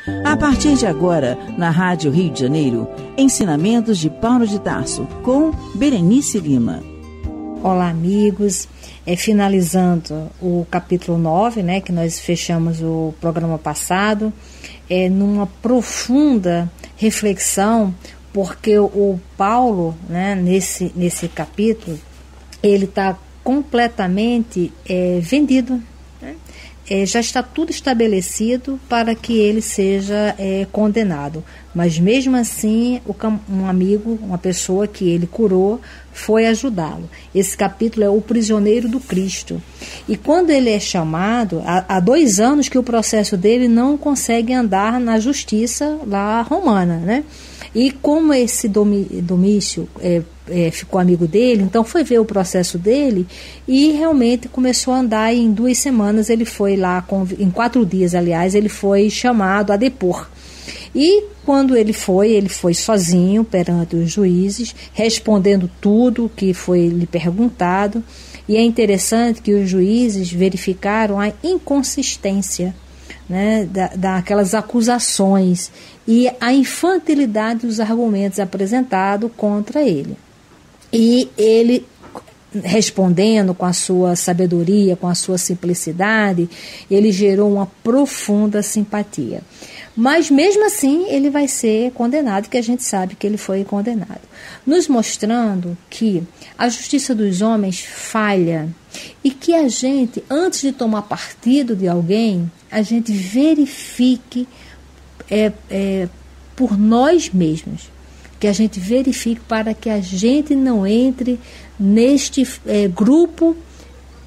A partir de agora, na Rádio Rio de Janeiro, ensinamentos de Paulo de Tarso, com Berenice Lima. Olá, amigos. Finalizando o capítulo 9, né, que nós fechamos o programa passado, numa profunda reflexão, porque o Paulo, né, nesse capítulo, ele está completamente vendido, né? Já está tudo estabelecido para que ele seja condenado, mas mesmo assim um amigo, uma pessoa que ele curou, foi ajudá-lo. Esse capítulo é o prisioneiro do Cristo, e quando ele é chamado, há 2 anos que o processo dele não consegue andar na justiça lá romana, né? E como esse Domício ficou amigo dele, então foi ver o processo dele e realmente começou a andar, e em 2 semanas ele foi lá, em 4 dias, aliás, ele foi chamado a depor. E quando ele foi sozinho perante os juízes, respondendo tudo que foi lhe perguntado. E é interessante que os juízes verificaram a inconsistência, né, daquelas acusações e a infantilidade dos argumentos apresentados contra ele. E ele, respondendo com a sua sabedoria, com a sua simplicidade, ele gerou uma profunda simpatia. Mas mesmo assim ele vai ser condenado, que a gente sabe que ele foi condenado, nos mostrando que a justiça dos homens falha e que a gente, antes de tomar partido de alguém, a gente verifique por nós mesmos, que a gente verifique para que a gente não entre neste grupo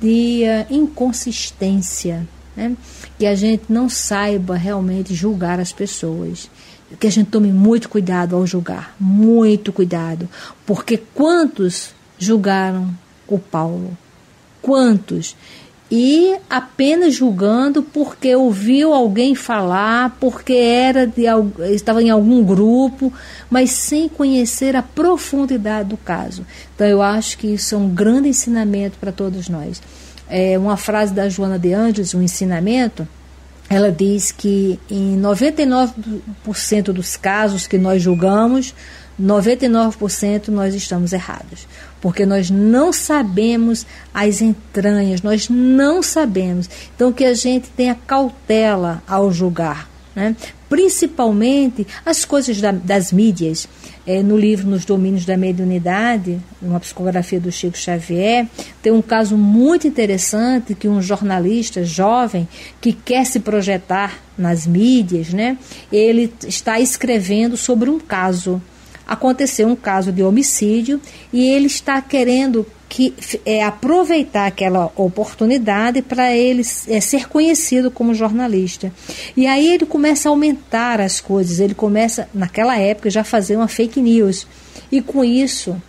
de inconsistência, né? Que a gente não saiba realmente julgar as pessoas, que a gente tome muito cuidado ao julgar, muito cuidado, porque quantos julgaram o Paulo? Quantos? E apenas julgando porque ouviu alguém falar, porque estava em algum grupo, mas sem conhecer a profundidade do caso. Então eu acho que isso é um grande ensinamento para todos nós. Uma frase da Joana de Ângeles, um ensinamento, ela diz que em 99% dos casos que nós julgamos, 99% nós estamos errados, porque nós não sabemos as entranhas, nós não sabemos. Então que a gente tenha cautela ao julgar, né? Principalmente as coisas das mídias. No livro Nos Domínios da Mediunidade, uma psicografia do Chico Xavier, tem um caso muito interessante que um jornalista jovem que quer se projetar nas mídias, né, ele está escrevendo sobre um caso. Aconteceu um caso de homicídio e ele está querendo aproveitar aquela oportunidade para ele ser conhecido como jornalista. E aí ele começa a aumentar as coisas, ele começa, naquela época, já a fazer uma fake news. E com isso,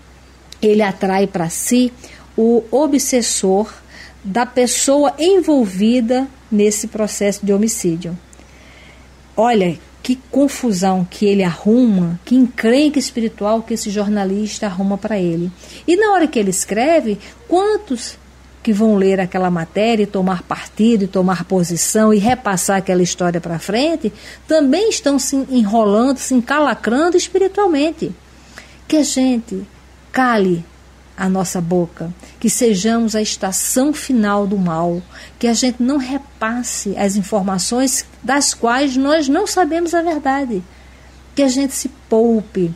ele atrai para si o obsessor da pessoa envolvida nesse processo de homicídio. Olha, que confusão que ele arruma, que encrenca espiritual que esse jornalista arruma para ele. E na hora que ele escreve, quantos que vão ler aquela matéria e tomar partido, e tomar posição e repassar aquela história para frente, também estão se enrolando, se encalacrando espiritualmente. Que a gente cale a nossa boca, que sejamos a estação final do mal, que a gente não repasse as informações das quais nós não sabemos a verdade, que a gente se poupe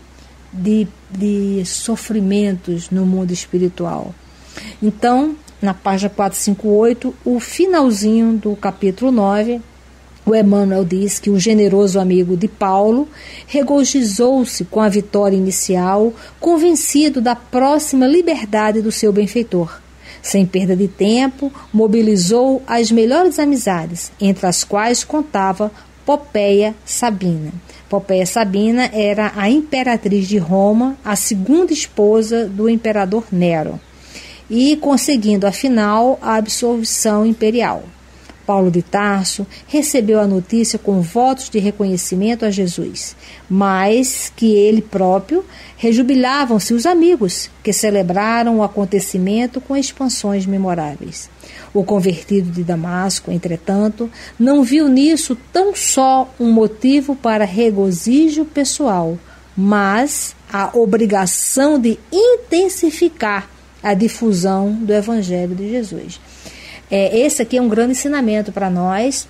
de sofrimentos no mundo espiritual. Então, na página 458, o finalzinho do capítulo 9, o Emmanuel diz que o generoso amigo de Paulo regozijou-se com a vitória inicial, convencido da próxima liberdade do seu benfeitor. Sem perda de tempo, mobilizou as melhores amizades, entre as quais contava Popéia Sabina. Popéia Sabina era a imperatriz de Roma, a segunda esposa do imperador Nero, e conseguindo, afinal, a absolvição imperial. Paulo de Tarso, recebeu a notícia com votos de reconhecimento a Jesus, mas que ele próprio rejubilavam-se os amigos que celebraram o acontecimento com expansões memoráveis. O convertido de Damasco, entretanto, não viu nisso tão só um motivo para regozijo pessoal, mas a obrigação de intensificar a difusão do Evangelho de Jesus. Esse aqui é um grande ensinamento para nós,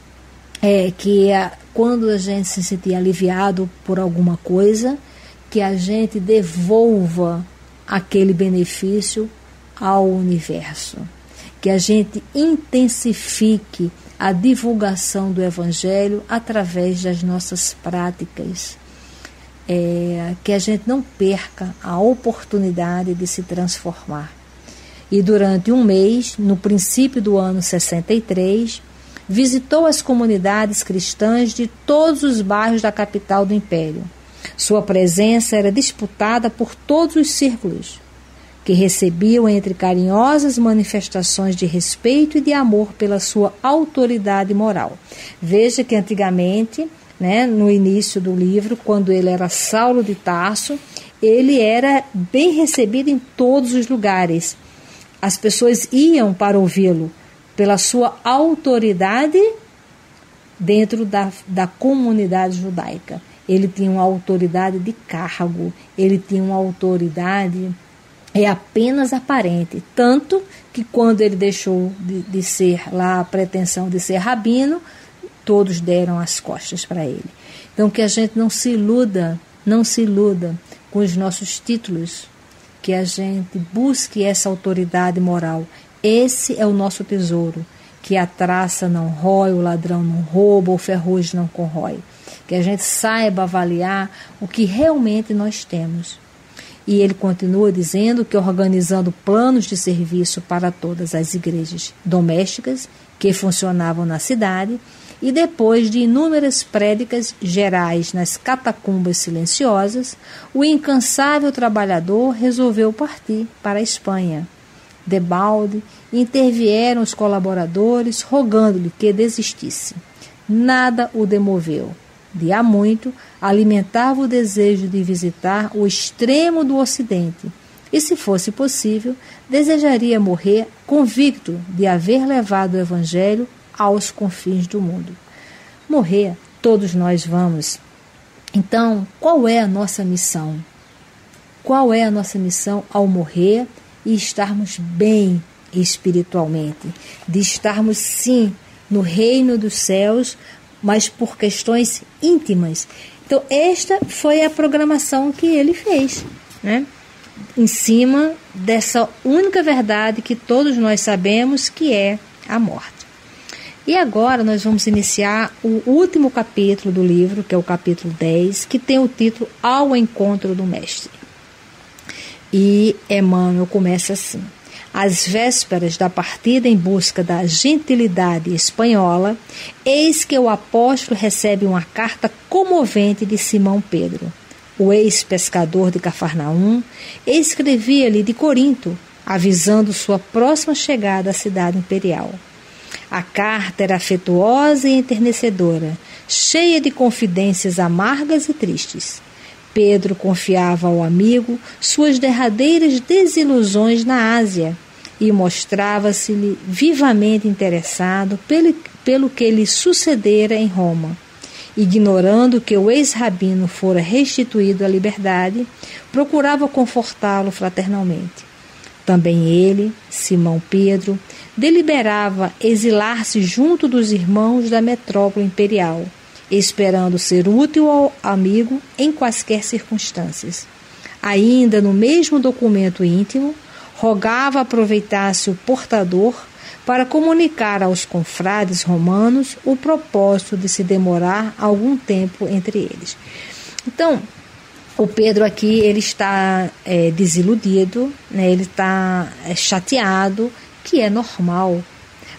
quando a gente se sentir aliviado por alguma coisa, que a gente devolva aquele benefício ao universo, que a gente intensifique a divulgação do Evangelho através das nossas práticas, que a gente não perca a oportunidade de se transformar. E durante um mês, no princípio do ano 63, visitou as comunidades cristãs de todos os bairros da capital do Império. Sua presença era disputada por todos os círculos, que recebiam entre carinhosas manifestações de respeito e de amor pela sua autoridade moral. Veja que antigamente, no início do livro, quando ele era Saulo de Tarso, ele era bem recebido em todos os lugares. As pessoas iam para ouvi-lo pela sua autoridade dentro da comunidade judaica. Ele tinha uma autoridade de cargo, ele tinha uma autoridade apenas aparente. Tanto que quando ele deixou de ser lá a pretensão de ser rabino, todos deram as costas para ele. Então que a gente não se iluda com os nossos títulos, que a gente busque essa autoridade moral. Esse é o nosso tesouro, que a traça não rói, o ladrão não rouba, o ferrugem não corrói. Que a gente saiba avaliar o que realmente nós temos. E ele continua dizendo que organizando planos de serviço para todas as igrejas domésticas que funcionavam na cidade, e depois de inúmeras prédicas gerais nas catacumbas silenciosas, o incansável trabalhador resolveu partir para a Espanha. Debalde intervieram os colaboradores, rogando-lhe que desistisse. Nada o demoveu. De há muito, alimentava o desejo de visitar o extremo do Ocidente, e, se fosse possível, desejaria morrer convicto de haver levado o Evangelho aos confins do mundo. Morrer, todos nós vamos. Então, qual é a nossa missão? Qual é a nossa missão ao morrer e estarmos bem espiritualmente? De estarmos, sim, no reino dos céus, mas por questões íntimas. Então, esta foi a programação que ele fez, em cima dessa única verdade que todos nós sabemos, que é a morte. E agora nós vamos iniciar o último capítulo do livro, que é o capítulo 10, que tem o título Ao Encontro do Mestre. E Emmanuel começa assim: às vésperas da partida em busca da gentilidade espanhola, eis que o apóstolo recebe uma carta comovente de Simão Pedro. O ex-pescador de Cafarnaum escrevia-lhe de Corinto, avisando sua próxima chegada à cidade imperial. A carta era afetuosa e enternecedora, cheia de confidências amargas e tristes. Pedro confiava ao amigo suas derradeiras desilusões na Ásia e mostrava-se-lhe vivamente interessado pelo que lhe sucedera em Roma. Ignorando que o ex-rabino fora restituído à liberdade, procurava confortá-lo fraternalmente. Também ele, Simão Pedro, deliberava exilar-se junto dos irmãos da metrópole imperial, esperando ser útil ao amigo em quaisquer circunstâncias. Ainda no mesmo documento íntimo, rogava aproveitasse o portador para comunicar aos confrades romanos o propósito de se demorar algum tempo entre eles. Então, o Pedro aqui ele está desiludido, ele está chateado, que é normal,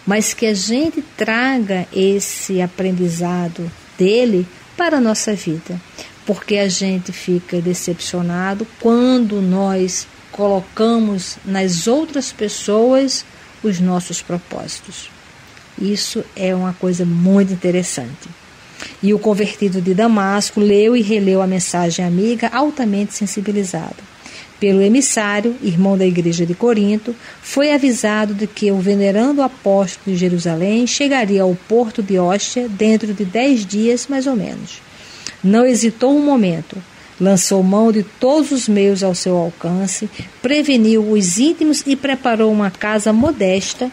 mas que a gente traga esse aprendizado dele para a nossa vida, porque a gente fica decepcionado quando nós colocamos nas outras pessoas os nossos propósitos. Isso é uma coisa muito interessante. E o convertido de Damasco leu e releu a mensagem amiga, altamente sensibilizado. Pelo emissário, irmão da igreja de Corinto, foi avisado de que o venerando apóstolo de Jerusalém chegaria ao porto de Óstia dentro de 10 dias, mais ou menos. Não hesitou um momento. Lançou mão de todos os meios ao seu alcance, preveniu os íntimos e preparou uma casa modesta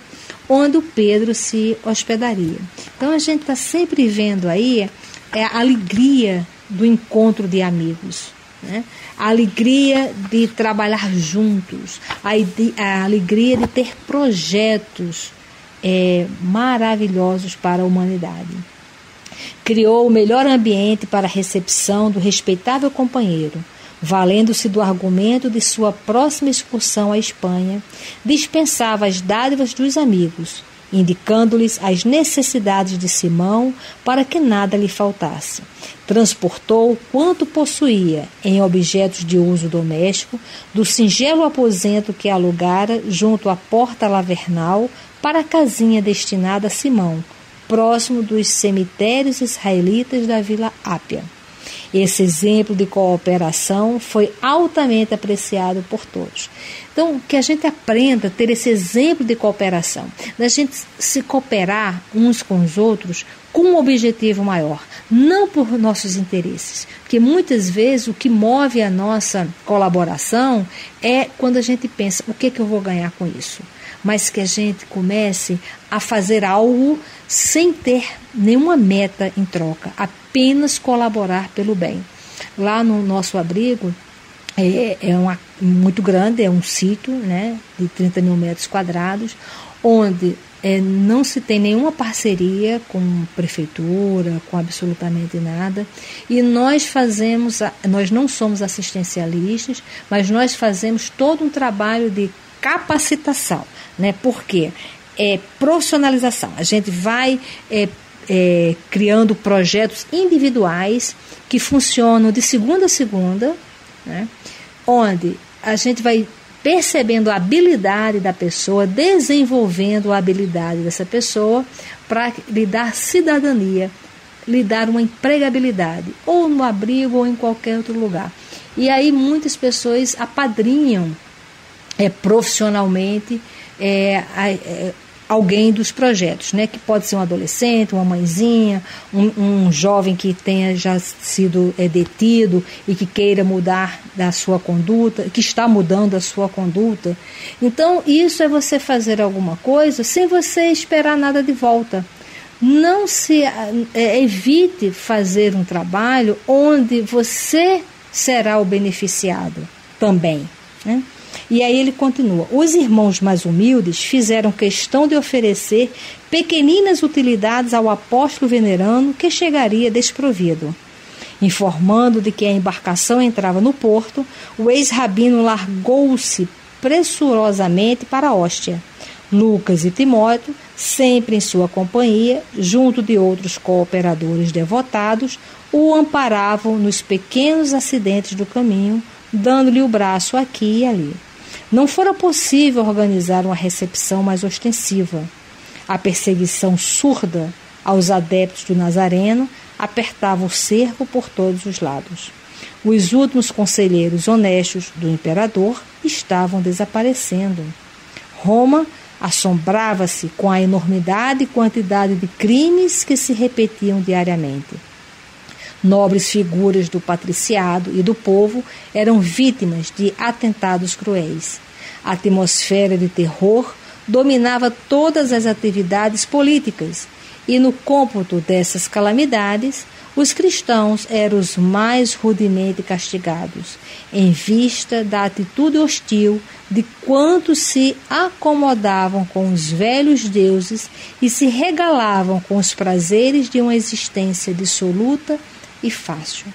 onde o Pedro se hospedaria. Então a gente está sempre vendo aí a alegria do encontro de amigos, né? A alegria de trabalhar juntos, a alegria de ter projetos maravilhosos para a humanidade. Criou o melhor ambiente para a recepção do respeitável companheiro, valendo-se do argumento de sua próxima excursão à Espanha, dispensava as dádivas dos amigos, indicando-lhes as necessidades de Simão para que nada lhe faltasse. Transportou quanto possuía em objetos de uso doméstico do singelo aposento que alugara junto à porta lavernal para a casinha destinada a Simão, próximo dos cemitérios israelitas da Vila Ápia. Esse exemplo de cooperação foi altamente apreciado por todos. Então, que a gente aprenda a ter esse exemplo de cooperação, da gente se cooperar uns com os outros com um objetivo maior, não por nossos interesses, porque muitas vezes o que move a nossa colaboração é quando a gente pensa, o que eu vou ganhar com isso? Mas que a gente comece a fazer algo sem ter nenhuma meta em troca, apenas colaborar pelo bem. Lá no nosso abrigo, muito grande, é um sítio, né, de 30 mil metros quadrados, onde não se tem nenhuma parceria com prefeitura, com absolutamente nada, e nós não somos assistencialistas, mas nós fazemos todo um trabalho de capacitação, né? Porque profissionalização. A gente vai criando projetos individuais que funcionam de segunda a segunda, né? Onde a gente vai percebendo a habilidade da pessoa, desenvolvendo a habilidade dessa pessoa para lhe dar cidadania, lhe dar uma empregabilidade, ou no abrigo ou em qualquer outro lugar. E aí muitas pessoas apadrinham profissionalmente alguém dos projetos, né? Que pode ser um adolescente, uma mãezinha, um jovem que tenha já sido detido e que queira mudar da sua conduta, que está mudando a sua conduta. Então, isso é você fazer alguma coisa sem você esperar nada de volta. Não evite fazer um trabalho onde você será o beneficiado também, né? E aí ele continua, os irmãos mais humildes fizeram questão de oferecer pequeninas utilidades ao apóstolo venerando que chegaria desprovido. Informando de que a embarcação entrava no porto, o ex-rabino largou-se pressurosamente para a Óstia. Lucas e Timóteo, sempre em sua companhia, junto de outros cooperadores devotados, o amparavam nos pequenos acidentes do caminho, dando-lhe o braço aqui e ali. Não fora possível organizar uma recepção mais ostensiva. A perseguição surda aos adeptos do Nazareno apertava o cerco por todos os lados. Os últimos conselheiros honestos do imperador estavam desaparecendo. Roma assombrava-se com a enormidade e quantidade de crimes que se repetiam diariamente. Nobres figuras do patriciado e do povo eram vítimas de atentados cruéis. A atmosfera de terror dominava todas as atividades políticas e, no cômputo dessas calamidades, os cristãos eram os mais rudemente castigados, em vista da atitude hostil de quantos se acomodavam com os velhos deuses e se regalavam com os prazeres de uma existência dissoluta e fácil.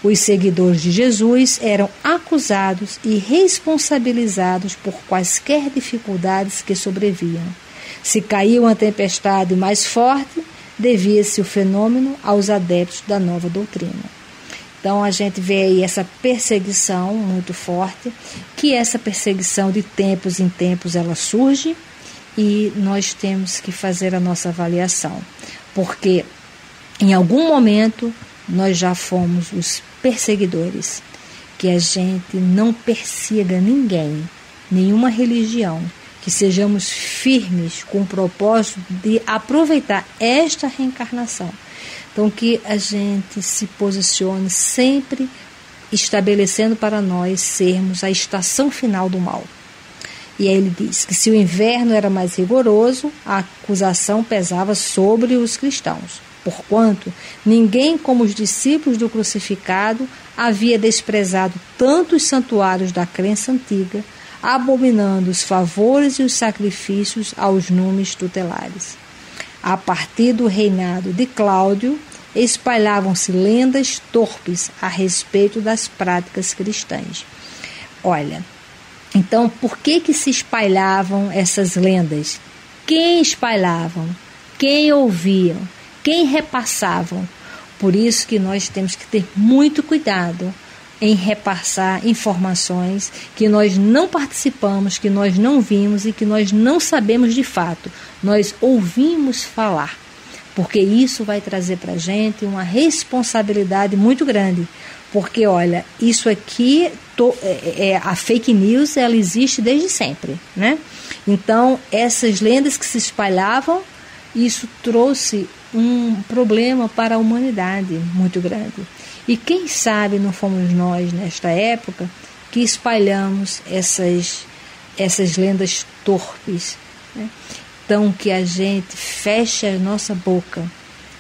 Os seguidores de Jesus eram acusados e responsabilizados por quaisquer dificuldades que sobrevinham. Se caía uma tempestade mais forte, devia-se o fenômeno aos adeptos da nova doutrina. Então a gente vê aí essa perseguição muito forte, que essa perseguição de tempos em tempos ela surge e nós temos que fazer a nossa avaliação, porque em algum momento nós já fomos os perseguidores. Que a gente não persiga ninguém, nenhuma religião, que sejamos firmes com o propósito de aproveitar esta reencarnação. Então, que a gente se posicione sempre estabelecendo para nós sermos a estação final do mal. E aí ele diz que se o inverno era mais rigoroso, a acusação pesava sobre os cristãos, porquanto ninguém como os discípulos do crucificado havia desprezado tanto os santuários da crença antiga, abominando os favores e os sacrifícios aos numes tutelares. A partir do reinado de Cláudio, espalhavam-se lendas torpes a respeito das práticas cristãs. Olha, então por que se espalhavam essas lendas? Quem espalhavam? Quem ouviam? Quem repassavam? Por isso que nós temos que ter muito cuidado em repassar informações que nós não participamos, que nós não vimos e que nós não sabemos de fato. Nós ouvimos falar, porque isso vai trazer para a gente uma responsabilidade muito grande. Porque, olha, isso aqui, a fake news, ela existe desde sempre, né? Então, essas lendas que se espalhavam, isso trouxe um problema para a humanidade muito grande. E quem sabe não fomos nós, nesta época, que espalhamos essas lendas torpes, né? Então, que a gente feche a nossa boca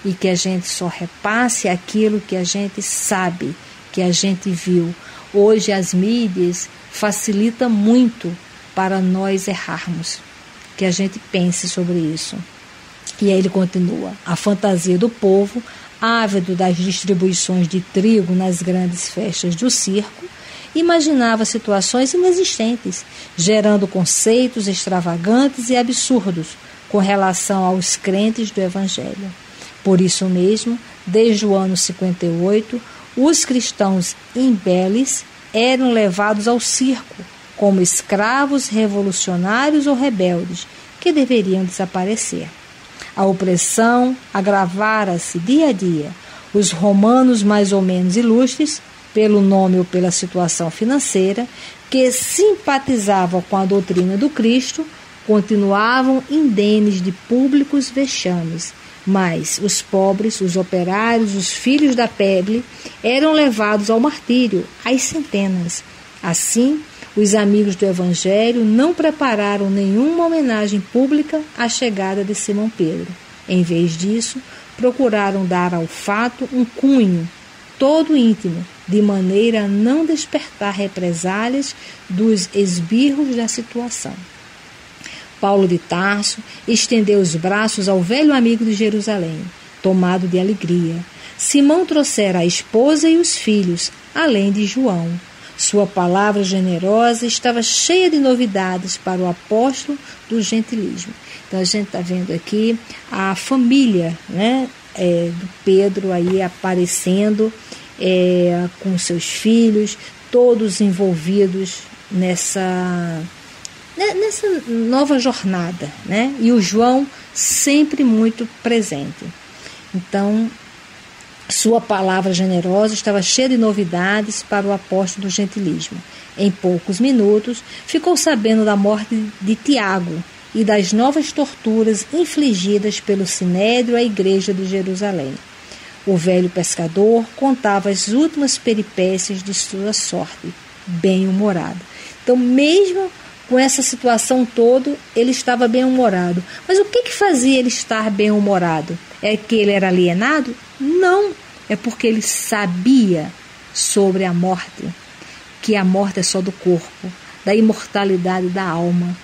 e que a gente só repasse aquilo que a gente sabe, que a gente viu. Hoje as mídias facilitam muito para nós errarmos. Que a gente pense sobre isso. E aí ele continua: a fantasia do povo, ávido das distribuições de trigo nas grandes festas do circo, imaginava situações inexistentes, gerando conceitos extravagantes e absurdos com relação aos crentes do Evangelho. Por isso mesmo, desde o ano 58, os cristãos imbeles eram levados ao circo como escravos revolucionários ou rebeldes que deveriam desaparecer. A opressão agravara-se dia a dia. Os romanos mais ou menos ilustres, pelo nome ou pela situação financeira, que simpatizavam com a doutrina do Cristo, continuavam indenes de públicos vexames. Mas os pobres, os operários, os filhos da plebe eram levados ao martírio, às centenas. Assim, os amigos do Evangelho não prepararam nenhuma homenagem pública à chegada de Simão Pedro. Em vez disso, procuraram dar ao fato um cunho todo íntimo, de maneira a não despertar represálias dos esbirros da situação. Paulo de Tarso estendeu os braços ao velho amigo de Jerusalém, tomado de alegria. Simão trouxera a esposa e os filhos, além de João. Sua palavra generosa estava cheia de novidades para o apóstolo do gentilismo. Então a gente está vendo aqui a família, né, do Pedro aí aparecendo com seus filhos, todos envolvidos nessa nova jornada, né? E o João sempre muito presente. Então, sua palavra generosa estava cheia de novidades para o apóstolo do gentilismo. Em poucos minutos, ficou sabendo da morte de Tiago e das novas torturas infligidas pelo Sinédrio à igreja de Jerusalém. O velho pescador contava as últimas peripécias de sua sorte, bem-humorado. Então, mesmo com essa situação toda, ele estava bem-humorado. Mas o que fazia ele estar bem-humorado? É que ele era alienado? Não, é porque ele sabia sobre a morte, que a morte é só do corpo, da imortalidade da alma,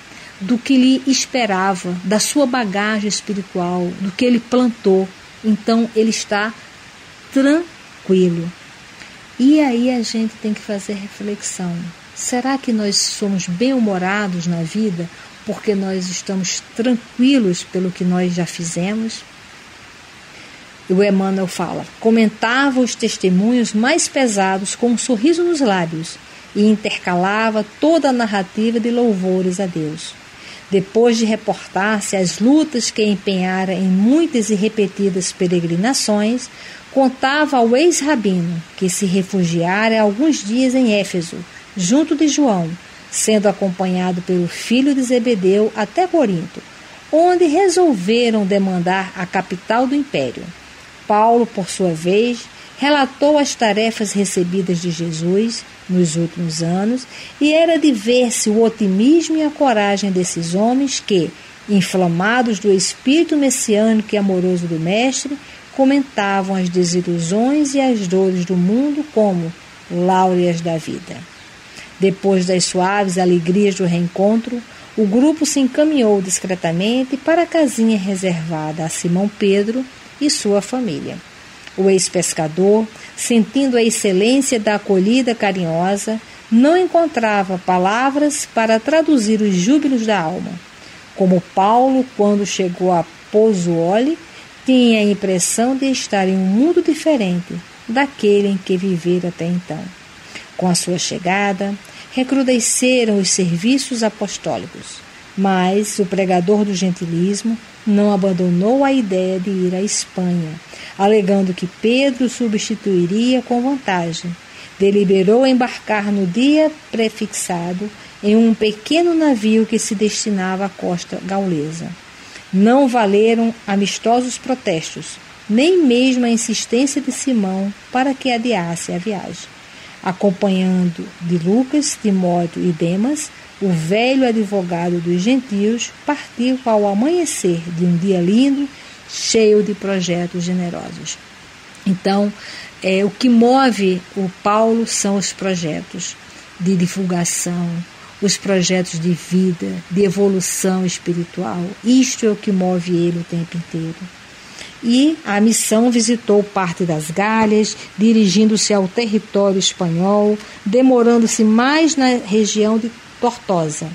do que lhe esperava, da sua bagagem espiritual, do que ele plantou. Então ele está tranquilo. E aí a gente tem que fazer reflexão. Será que nós somos bem-humorados na vida porque nós estamos tranquilos pelo que nós já fizemos? E o Emmanuel fala: comentava os testemunhos mais pesados com um sorriso nos lábios e intercalava toda a narrativa de louvores a Deus. Depois de reportar-se as lutas que empenhara em muitas e repetidas peregrinações, contava ao ex-rabino que se refugiara alguns dias em Éfeso, junto de João, sendo acompanhado pelo filho de Zebedeu até Corinto, onde resolveram demandar a capital do império. Paulo, por sua vez, relatou as tarefas recebidas de Jesus nos últimos anos e era de ver-se o otimismo e a coragem desses homens que, inflamados do espírito messiânico e amoroso do Mestre, comentavam as desilusões e as dores do mundo como láureas da vida. Depois das suaves alegrias do reencontro, o grupo se encaminhou discretamente para a casinha reservada a Simão Pedro e sua família. O ex-pescador, sentindo a excelência da acolhida carinhosa, não encontrava palavras para traduzir os júbilos da alma. Como Paulo, quando chegou a Pozzuoli, tinha a impressão de estar em um mundo diferente daquele em que vivera até então. Com a sua chegada, recrudesceram os serviços apostólicos, mas o pregador do gentilismo não abandonou a ideia de ir à Espanha, alegando que Pedro substituiria com vantagem. Deliberou embarcar no dia prefixado em um pequeno navio que se destinava à costa gaulesa. Não valeram amistosos protestos, nem mesmo a insistência de Simão para que adiasse a viagem. Acompanhando de Lucas, Timóteo e Demas, o velho advogado dos gentios partiu ao amanhecer de um dia lindo, cheio de projetos generosos. Então, o que move o Paulo são os projetos de divulgação, os projetos de vida, de evolução espiritual. Isto é o que move ele o tempo inteiro. E a missão visitou parte das Gálias, dirigindo-se ao território espanhol, demorando-se mais na região de Tortosa.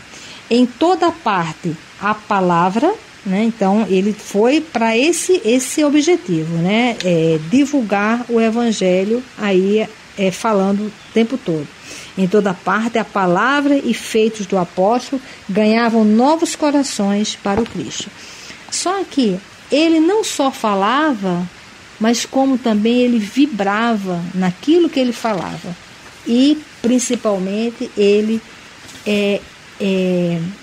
Em toda parte, a palavra, né? Então ele foi para esse objetivo, né? Divulgar o evangelho, aí falando o tempo todo. Em toda parte, a palavra e feitos do apóstolo ganhavam novos corações para o Cristo. Só que ele não só falava, mas como também ele vibrava naquilo que ele falava. E, principalmente, ele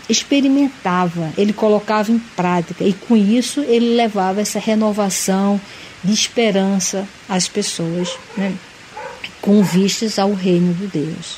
experimentava, ele colocava em prática. E, com isso, ele levava essa renovação de esperança às pessoas, né, com vistas ao reino de Deus.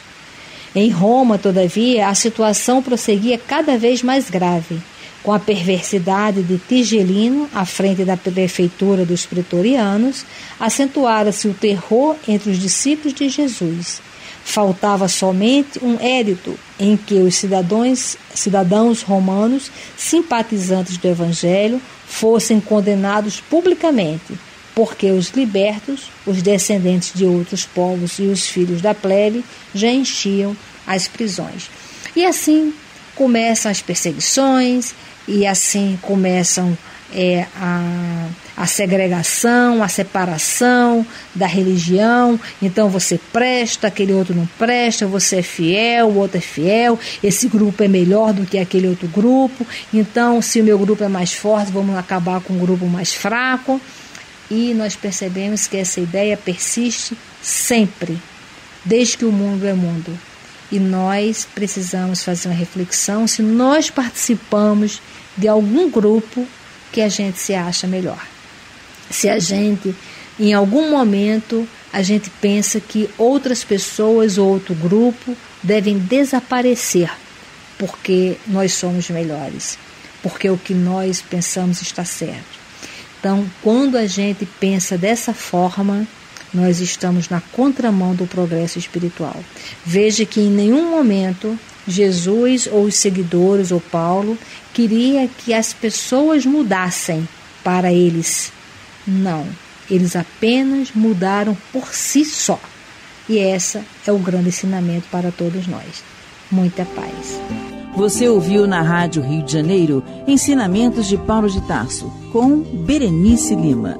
Em Roma, todavia, a situação prosseguia cada vez mais grave. Com a perversidade de Tigelino à frente da prefeitura dos pretorianos, acentuara-se o terror entre os discípulos de Jesus. Faltava somente um édito em que os cidadãos romanos, simpatizantes do Evangelho, fossem condenados publicamente, porque os libertos, os descendentes de outros povos e os filhos da plebe já enchiam as prisões. E assim começam as perseguições, e assim começam a segregação, a separação da religião. Então você presta, aquele outro não presta, você é fiel, o outro é fiel, esse grupo é melhor do que aquele outro grupo, então se o meu grupo é mais forte, vamos acabar com o grupo mais fraco. E nós percebemos que essa ideia persiste sempre, desde que o mundo é mundo. E nós precisamos fazer uma reflexão se nós participamos de algum grupo que a gente se acha melhor. Se a gente, em algum momento, a gente pensa que outras pessoas ou outro grupo devem desaparecer porque nós somos melhores, porque o que nós pensamos está certo. Então, quando a gente pensa dessa forma, nós estamos na contramão do progresso espiritual. Veja que em nenhum momento Jesus ou os seguidores ou Paulo queria que as pessoas mudassem para eles. Não, eles apenas mudaram por si só. E esse é o grande ensinamento para todos nós. Muita paz. Você ouviu na Rádio Rio de Janeiro Ensinamentos de Paulo de Tarso, com Berenice Lima.